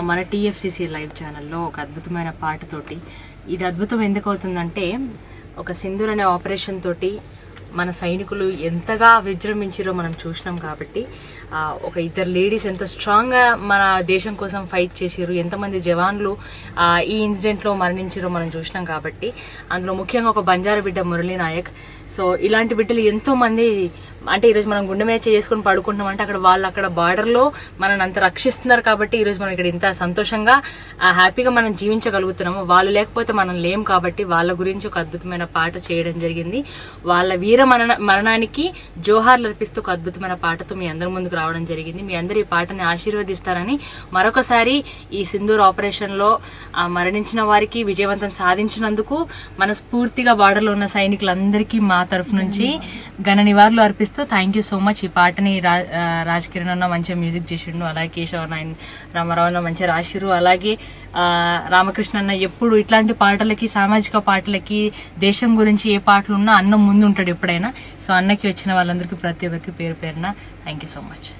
మన TFCC live ఛానల్లో ఒక అద్భుతమైన పాటతోటి. ఇది అద్భుతం ఎందుకు అవుతుందంటే, ఒక సింధూర్ అనే ఆపరేషన్ తోటి మన సైనికులు ఎంతగా విజృంభించారో మనం చూసినాం కాబట్టి, ఒక ఇద్దరు లేడీస్ ఎంత స్ట్రాంగ్గా మన దేశం కోసం ఫైట్ చేసారు, ఎంతమంది జవాన్లు ఈ ఇన్సిడెంట్లో మరణించారో మనం చూసినాం కాబట్టి, అందులో ముఖ్యంగా ఒక బంజారా బిడ్డ మురళీ నాయక్. సో ఇలాంటి బిడ్డలు ఎంతో మంది, అంటే ఈరోజు మనం గుండె మీద చేసుకుని పడుకుంటున్నాం అంటే అక్కడ వాళ్ళు అక్కడ బార్డర్లో మనల్ని అంత రక్షిస్తున్నారు కాబట్టి ఈరోజు మనం ఇక్కడ ఇంత సంతోషంగా హ్యాపీగా మనం జీవించగలుగుతున్నాము. వాళ్ళు లేకపోతే మనం లేం కాబట్టి వాళ్ళ గురించి ఒక అద్భుతమైన పాట చేయడం జరిగింది. వాళ్ళ వీర మరణానికి జోహార్లు అర్పిస్తూ ఒక అద్భుతమైన పాటతో మీ అందరి ముందుకు రావడం జరిగింది. మీ అందరు ఈ పాటని ఆశీర్వదిస్తారని మరొకసారి ఈ సింధూర్ ఆపరేషన్ లో మరణించిన వారికి విజయవంతం సాధించినందుకు మనస్ఫూర్తిగా బార్డర్లో ఉన్న సైనికులందరికీ మా తరఫు నుంచి ఘన నివాళులు అర్పిస్తూ థ్యాంక్ యూ సో మచ్. ఈ పాటని రాజ్ కిరణ్ అన్న మంచిగా మ్యూజిక్ చేసిండు, అలాగే కేశవ నాయన్ రామారావు అన్న మంచిగా రాసిరు, అలాగే రామకృష్ణ అన్న ఎప్పుడు ఇట్లాంటి పాటలకి, సామాజిక పాటలకి, దేశం గురించి ఏ పాటలు ఉన్నా అన్న ముందు ఉంటాడు ఎప్పుడైనా. సో అన్నకి వచ్చిన వాళ్ళందరికీ ప్రతి ఒక్కరికి పేరు పేరున థ్యాంక్ యూ సో మచ్.